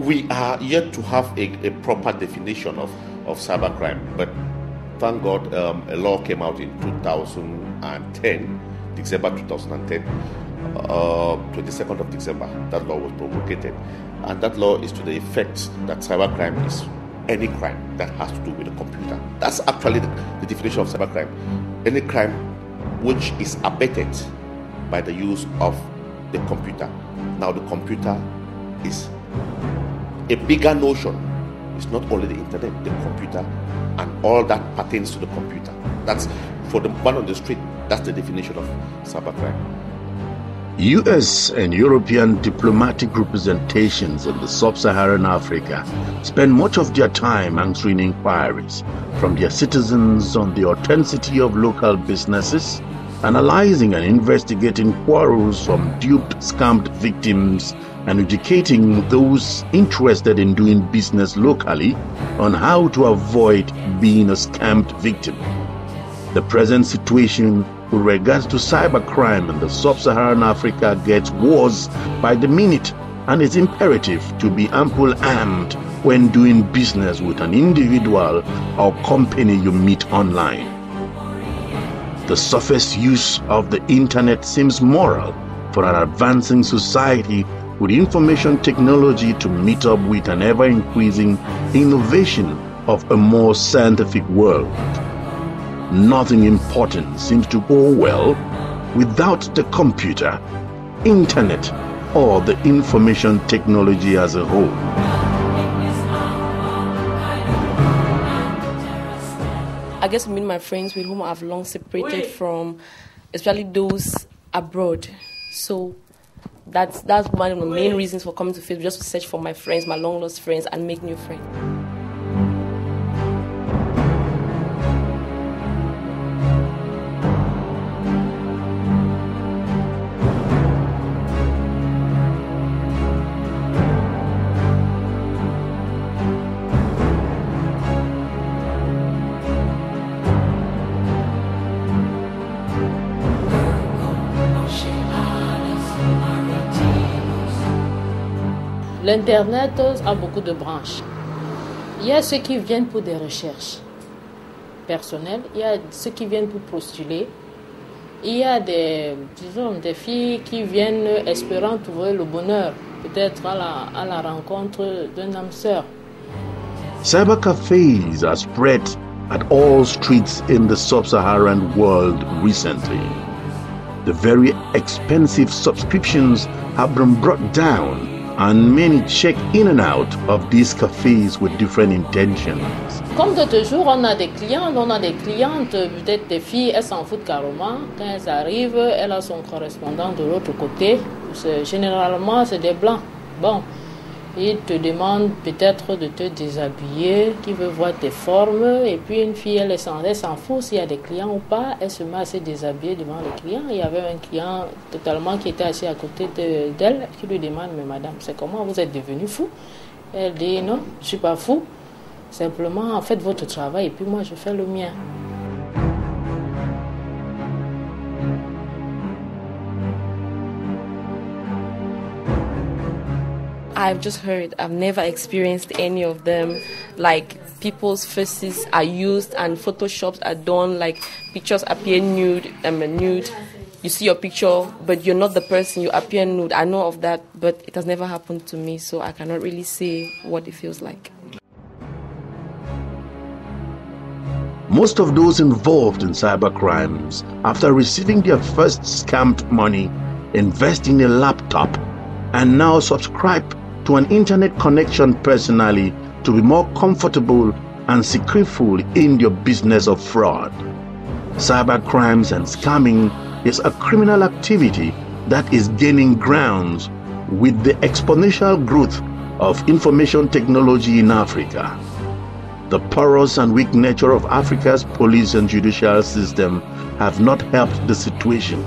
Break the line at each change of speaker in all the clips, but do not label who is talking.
we are yet to have a proper definition of cybercrime, but thank God a law came out in 2010, December 2010, 22nd of December. That law was promulgated, and that law is to the effect that cybercrime is any crime that has to do with a computer. That's actually the definition of cybercrime. Any crime which is abetted by the use of the computer. Now the computer is a bigger notion. It's not only the internet, the computer, and all that pertains to the computer. That's, for the one on the street, that's the definition of cybercrime.
US and European diplomatic representations in the sub-Saharan Africa spend much of their time answering inquiries from their citizens on the authenticity of local businesses, analyzing and investigating quarrels from duped, scammed victims, and educating those interested in doing business locally on how to avoid being a scammed victim. The present situation with regards to cybercrime in the sub-Saharan Africa gets worse by the minute, and it's imperative to be ample armed when doing business with an individual or company you meet online. The surface use of the internet seems moral for an advancing society with information technology to meet up with an ever-increasing innovation of a more scientific world. Nothing important seems to go well without the computer, internet, or the information technology as a whole.
I guess I mean my friends with whom I've long separated from, especially those abroad. So that's one of the main reasons for coming to Facebook, just to search for my friends, my long lost friends, and make new friends.
L'Internet a beaucoup de branches. Il y a ceux qui viennent pour des recherches personnelles, il y a ceux qui viennent pour postuler, il y a des filles qui viennent espérant trouver le bonheur, peut-être à la rencontre d'un âme sœur.
Cybercafes are spread at all streets in the sub-Saharan world recently. The very expensive subscriptions have been brought down, and many check in and out of these cafes with different intentions.
Comme de toujours, on a des clients, on a des clientes, peut-être des filles, elles s'en foutent carrément. Quand elles arrivent, elle a son correspondant de l'autre côté. Généralement, c'est des blancs. Bon, ils te demandent peut-être de te déshabiller, qui veut voir tes formes. Et puis une fille, elle s'en fout s'il y a des clients ou pas. Elle se met à se déshabiller devant les clients. Il y avait un client totalement qui était assis à côté d'elle, qui lui demande, mais madame, c'est comment vous êtes devenue fou? Elle dit, non, je ne suis pas fou. Simplement, faites votre travail et puis moi, je fais le mien.
I've just heard, I've never experienced any of them. Like, people's faces are used and photoshops are done, like pictures appear nude. You see your picture, but you're not the person, you appear nude. I know of that, but it has never happened to me, so I cannot really say what it feels like.
Most of those involved in cybercrimes, after receiving their first scammed money, invest in a laptop and now subscribe to an internet connection personally to be more comfortable and secretful in your business of fraud. Cybercrimes and scamming is a criminal activity that is gaining grounds with the exponential growth of information technology in Africa. The porous and weak nature of Africa's police and judicial system have not helped the situation.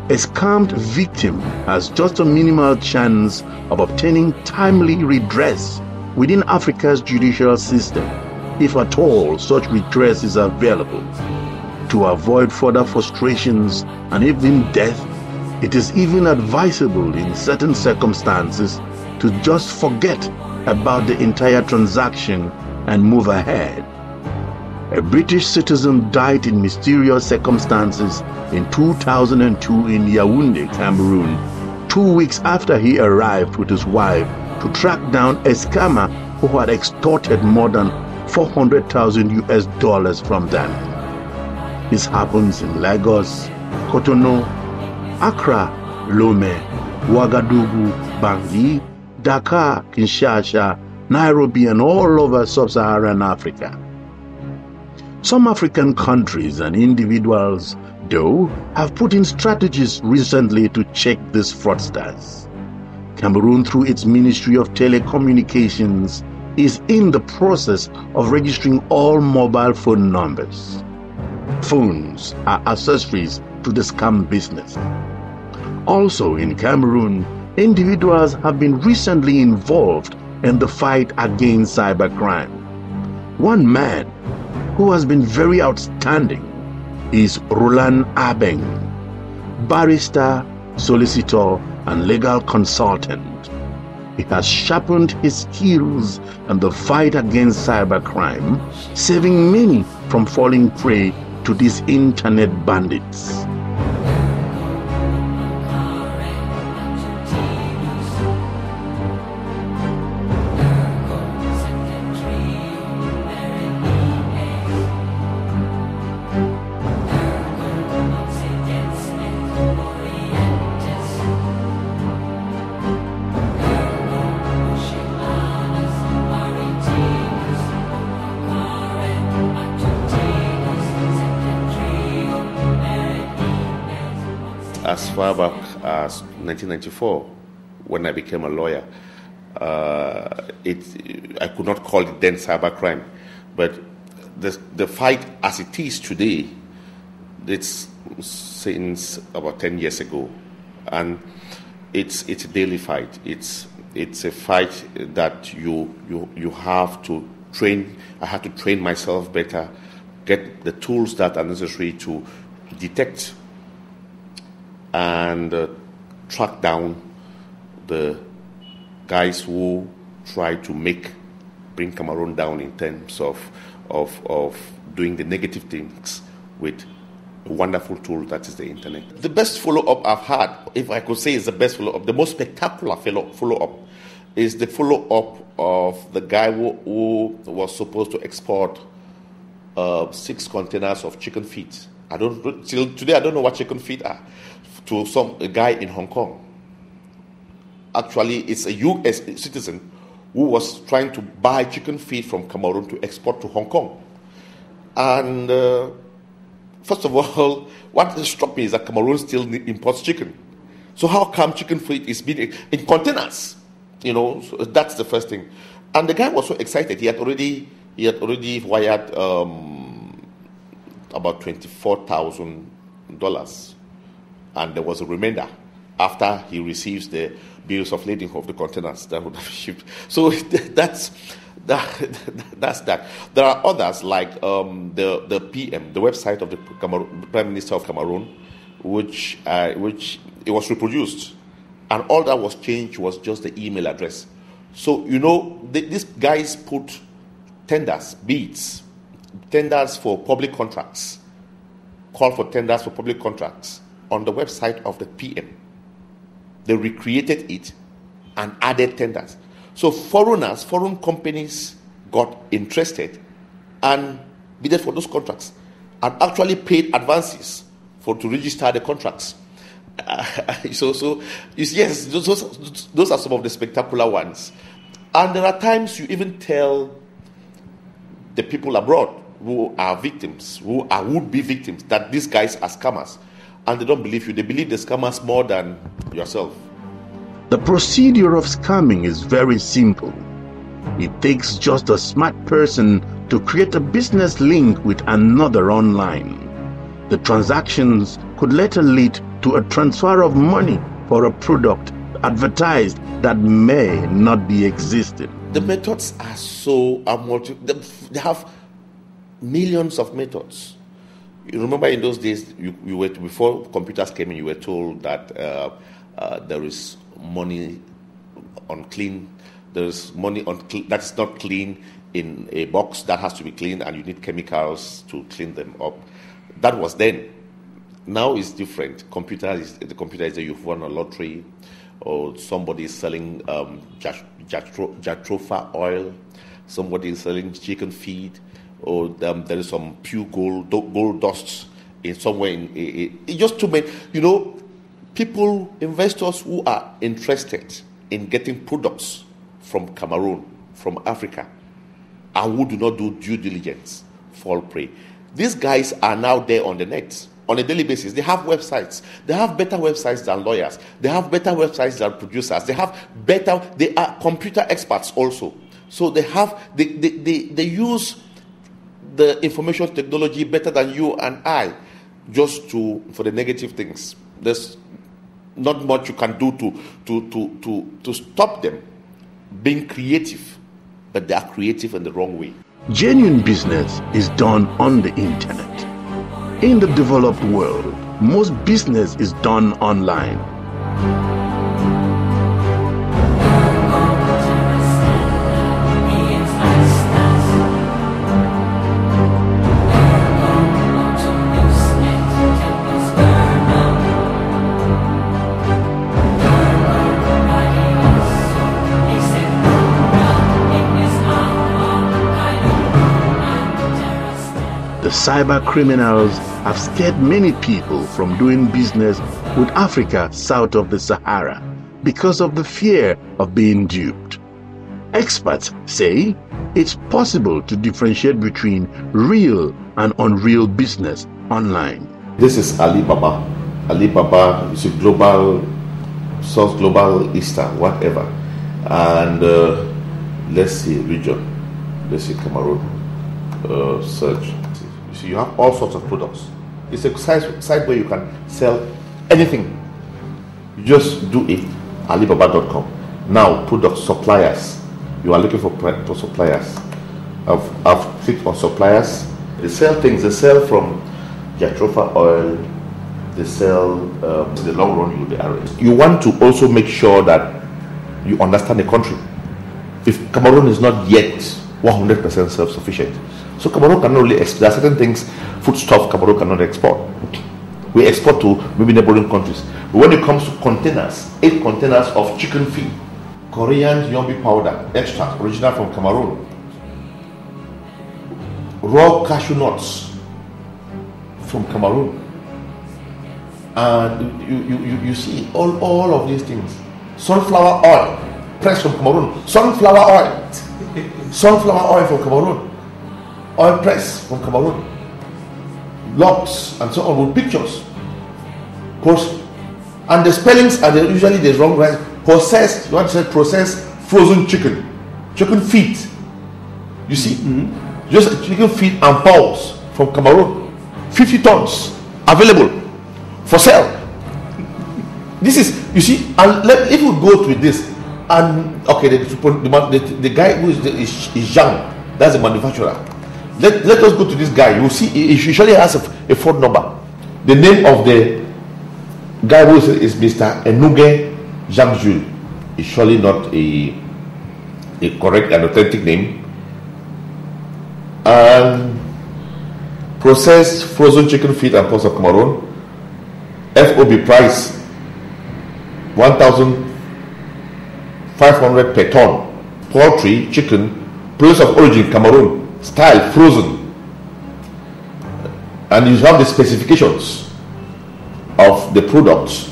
A scammed victim has just a minimal chance of obtaining timely redress within Africa's judicial system, if at all such redress is available. To avoid further frustrations and even death, it is even advisable in certain circumstances to just forget about the entire transaction and move ahead. A British citizen died in mysterious circumstances in 2002 in Yaoundé, Cameroon, 2 weeks after he arrived with his wife to track down a scammer who had extorted more than $400,000 from them. This happens in Lagos, Cotonou, Accra, Lomé, Ouagadougou, Bangui, Dakar, Kinshasa, Nairobi, and all over sub-Saharan Africa. Some African countries and individuals, though, have put in strategies recently to check these fraudsters. Cameroon, through its Ministry of Telecommunications, is in the process of registering all mobile phone numbers. Phones are accessories to the scam business. Also in Cameroon, individuals have been recently involved in the fight against cybercrime. One man who has been very outstanding is Roland Abeng, barrister, solicitor, and legal consultant. He has sharpened his skills in the fight against cybercrime, saving many from falling prey to these internet bandits.
As far back as 1994, when I became a lawyer, I could not call it then cybercrime, but the fight as it is today, it's since about 10 years ago, and it's a daily fight. It's a fight that you have to train. I have to train myself better, get the tools that are necessary to detect and track down the guys who try to bring Cameroon down in terms of doing the negative things with a wonderful tool that is the internet. The best follow-up I've had, if I could say is the best follow-up, the most spectacular follow-up is the follow-up of the guy who was supposed to export 6 containers of chicken feet. Till today I don't know what chicken feet are, to a guy in Hong Kong. Actually, it's a U.S. citizen who was trying to buy chicken feet from Cameroon to export to Hong Kong. And first of all, what struck me is that Cameroon still imports chicken. So how come chicken feet is being in containers? So that's the first thing. And the guy was so excited. He had already wired about $24,000. And there was a remainder after he receives the bills of lading of the containers that would have shipped. So that's that. There are others like the PM, the website of the Prime Minister of Cameroon, which it was reproduced, and all that was changed was just the email address. So these guys put tenders for public contracts, call for tenders for public contracts on the website of the PM. They recreated it and added tenders. So foreign companies got interested and bid for those contracts and actually paid advances to register the contracts. Yes, those are some of the spectacular ones. And there are times you even tell the people abroad who are victims, who are would-be victims, that these guys are scammers. And they don't believe you. They believe the scammers more than yourself.
The procedure of scamming is very simple. It takes just a smart person to create a business link with another online. The transactions could later lead to a transfer of money for a product advertised that may not be existing.
The methods are they have millions of methods. You remember in those days, you were, before computers came in, you were told that there is money unclean. There's money that's not clean in a box that has to be cleaned, and you need chemicals to clean them up. That was then. Now it's different. The computer is that you've won a lottery, or somebody is selling jatropha oil, somebody is selling chicken feed, or there is some pure gold dust in somewhere. It's just too many. People, investors who are interested in getting products from Cameroon, from Africa, and who do not do due diligence fall prey. These guys are now there on the net on a daily basis. They have websites. They have better websites than lawyers. They have better websites than producers. They are computer experts also. So they use the information technology better than you and I, just for the negative things. There's not much you can do to stop them being creative, but they are creative in the wrong way.
Genuine business is done on the internet. In the developed world, most business is done online. The cyber criminals have scared many people from doing business with Africa south of the Sahara because of the fear of being duped. Experts say it's possible to differentiate between real and unreal business online.
This is Alibaba. Alibaba is a global, South Global, Eastern, whatever. And let's see, region. Let's see, Cameroon. Search. So you have all sorts of products. It's a site where you can sell anything. You just do it, Alibaba.com. Now, product suppliers. You are looking for suppliers. I've clicked on suppliers. They sell things. They sell from jatropha oil. They sell in the long run. You want to also make sure that you understand the country. If Cameroon is not yet 100% self-sufficient, so Cameroon cannot really export. There are certain things, foodstuff Cameroon cannot export. We export to maybe neighboring countries. But when it comes to containers, 8 containers of chicken feed, Korean yombi powder, extract, original from Cameroon, raw cashew nuts from Cameroon, and you see all of these things. Sunflower oil, pressed from Cameroon. Sunflower oil from Cameroon. Oil press from Cameroon, logs and so on with pictures. And the spellings are usually the wrong way. Processed, you want to say processed frozen chicken feet. You see, just chicken feet and paws from Cameroon, 50 tons available for sale. This is, you see, and if we go to this, and okay, the guy who is young, that's the manufacturer. Let us go to this guy. You see, he usually has a phone number. The name of the guy who is Mr. Enuge Jean-Jules. It's surely not a correct and authentic name. And processed frozen chicken feet and paws of Cameroon. FOB price 1,500 per ton. Poultry, chicken, place of origin Cameroon. Style frozen, and you have the specifications of the products.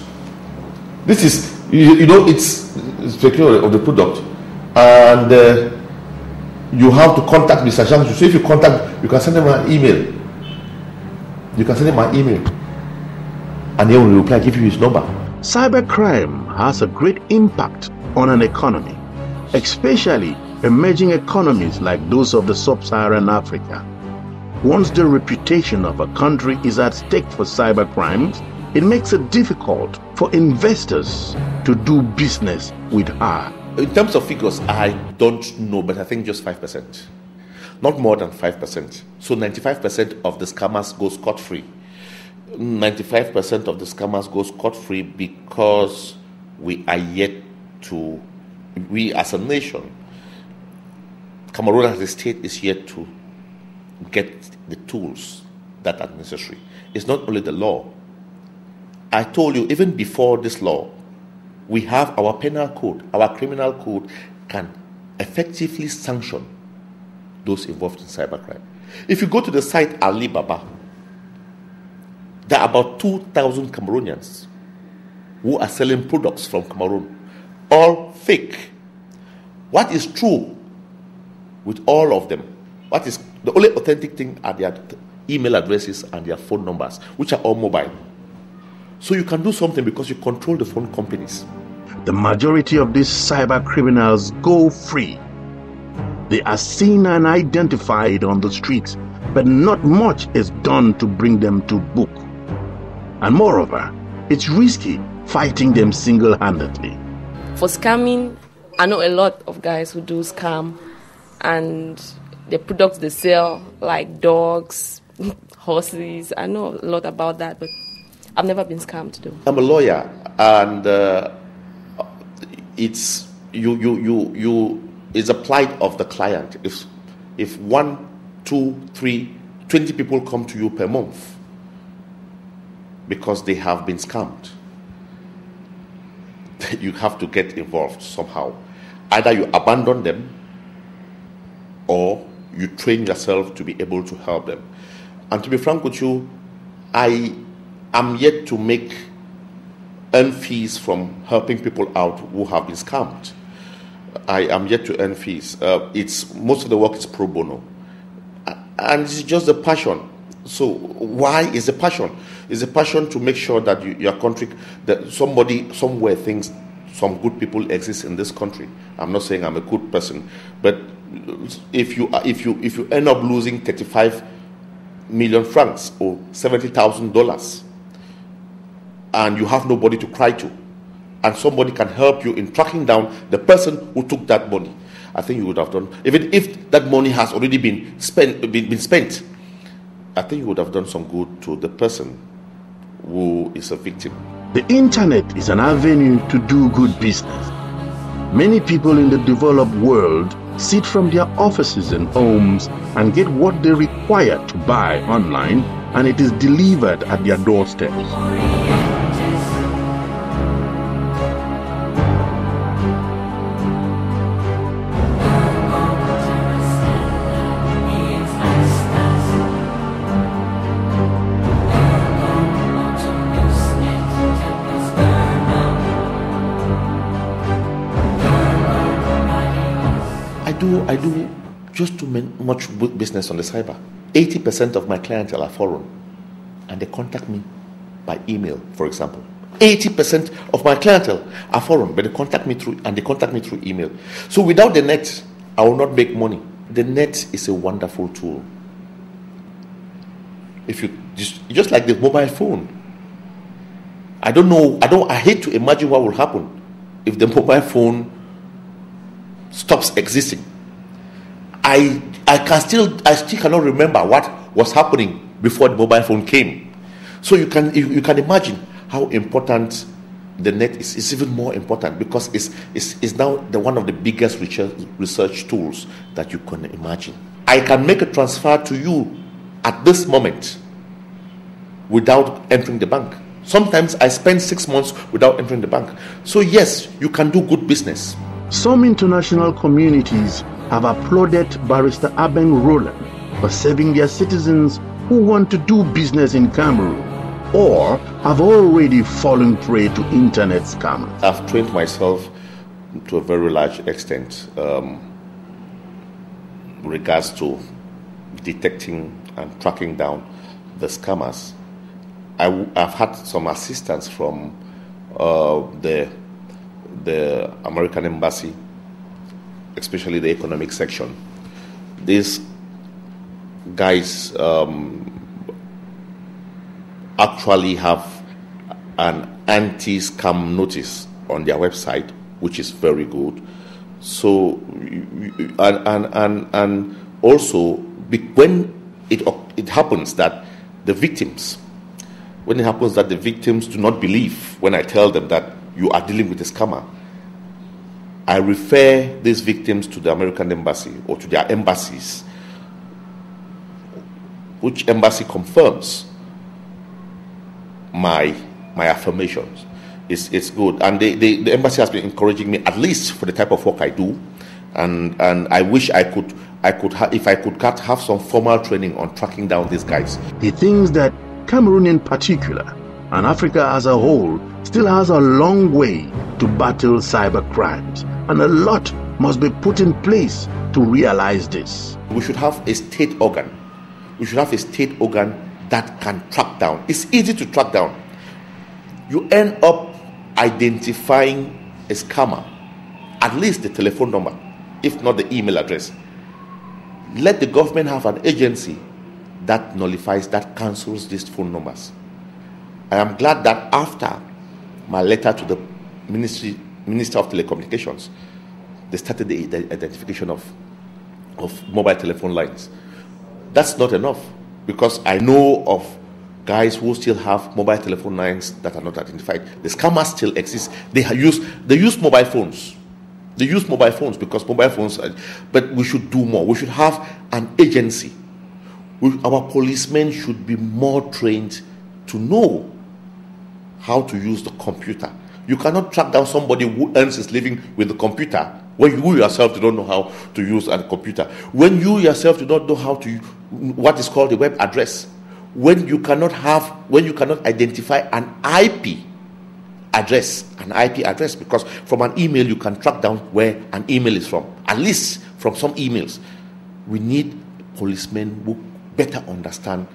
This is it's specification of the product, and you have to contact Mr. Jean. So if you contact, you can send him an email. And he will reply, give you his number.
Cybercrime has a great impact on an economy, especially emerging economies like those of the sub-Saharan Africa. Once the reputation of a country is at stake for cybercrimes, it makes it difficult for investors to do business with her.
In terms of figures, I don't know, but I think just 5%. Not more than 5%. So 95% of the scammers go scot-free. 95% of the scammers go scot-free because we are yet to we as a nation, Cameroon as a state is yet to get the tools that are necessary. It's not only the law. I told you, even before this law, we have our penal code, our criminal code can effectively sanction those involved in cybercrime. If you go to the site Alibaba, there are about 2,000 Cameroonians who are selling products from Cameroon, all fake. What is true with all of them? What is the only authentic thing are their email addresses and their phone numbers, which are all mobile. So you can do something because you control the phone companies.
The majority of these cyber criminals go free. They are seen and identified on the streets, but not much is done to bring them to book. And moreover, it's risky fighting them single-handedly.
For scamming, I know a lot of guys who do scam, and the products they sell, like dogs, horses. I know a lot about that, but I've never been scammed though.
I'm a lawyer, and it's a plight of the client. If 1, 2, 3, 20 people come to you per month because they have been scammed, you have to get involved somehow. Either you abandon them or you train yourself to be able to help them. And to be frank with you, I am yet to earn fees from helping people out who have been scammed. I am yet to earn fees. Most of the work is pro bono, and it's just a passion. So why is the passion? It's a passion to make sure that your country, that somebody somewhere thinks some good people exist in this country. I'm not saying I'm a good person, but if you end up losing 35 million francs or $70,000, and you have nobody to cry to, and somebody can help you in tracking down the person who took that money, I think you would have done. Even if that money has already been spent, I think you would have done some good to the person who is a victim.
The internet is an avenue to do good business. Many people in the developed world sit from their offices and homes and get what they require to buy online, and it is delivered at their doorsteps.
I do just too much business on the cyber. 80% of my clientele are foreign, and they contact me by email, for example. 80% of my clientele are foreign, but they contact me through email. So without the net, I will not make money. The net is a wonderful tool. If you just like the mobile phone, I hate to imagine what will happen if the mobile phone stops existing. I still cannot remember what was happening before the mobile phone came. So you can imagine how important the net is. It's even more important because it's now one of the biggest research tools that you can imagine. I can make a transfer to you at this moment without entering the bank. Sometimes I spend 6 months without entering the bank. So yes, you can do good business.
Some international communities have applauded Barrister Abeng Roland for saving their citizens who want to do business in Cameroon or have already fallen prey to internet scammers.
I've trained myself to a very large extent regards to detecting and tracking down the scammers. I've had some assistance from the American Embassy, especially the economic section. These guys actually have an anti-scam notice on their website, which is very good. So, and also when it happens that the victims do not believe when I tell them that you are dealing with a scammer, I refer these victims to the American embassy or to their embassies, which embassy confirms my affirmations. It's good, and the embassy has been encouraging me, at least for the type of work I do, and I wish I could have some formal training on tracking down these guys.
He thinks that Cameroon in particular, and Africa as a whole, still has a long way to battle cyber crimes, and a lot must be put in place to realize this.
We should have a state organ. We should have a state organ that can track down. It's easy to track down. You end up identifying a scammer, at least the telephone number, if not the email address. Let the government have an agency that nullifies, that cancels these phone numbers. I am glad that after my letter to the Minister of Telecommunications, they started the identification of mobile telephone lines. That's not enough, because I know of guys who still have mobile telephone lines that are not identified. The scammers still exist. They use mobile phones. They use mobile phones because mobile phones but we should do more. We should have an agency. Our policemen should be more trained to know how to use the computer. You cannot track down somebody who earns his living with the computer when you yourself do not know how to use a computer. When you yourself do not know how to what is called a web address. When you cannot identify an IP address, because from an email you can track down where an email is from, at least from some emails. We need policemen who better understand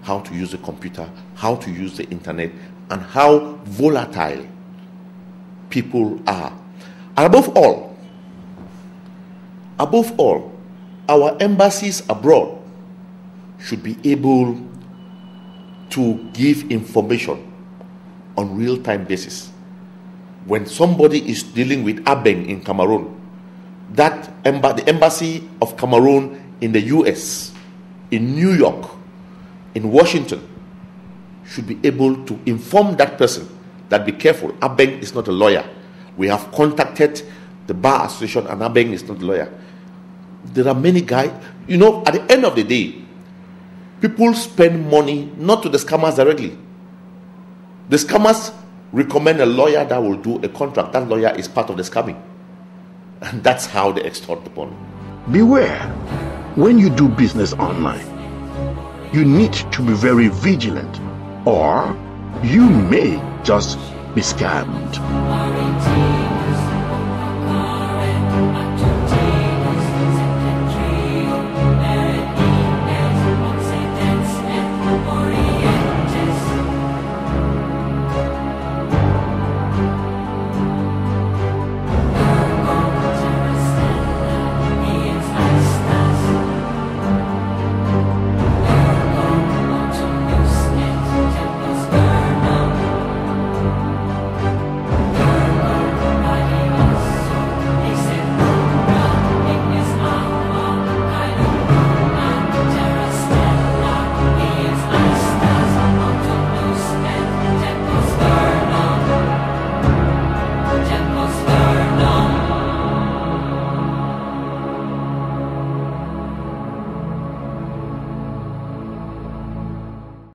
how to use the computer, how to use the internet, and how volatile people are. And above all, our embassies abroad should be able to give information on real-time basis. When somebody is dealing with Abeng in Cameroon, the embassy of Cameroon in the US, in New York, in Washington, should be able to inform that person that be careful, Abeng is not a lawyer. We have contacted the Bar Association and Abeng is not a lawyer. There are many guys, at the end of the day, people spend money not to the scammers directly. The scammers recommend a lawyer that will do a contract. That lawyer is part of the scamming. And that's how they extort the money.
Beware, when you do business online, you need to be very vigilant, or you may just be scammed.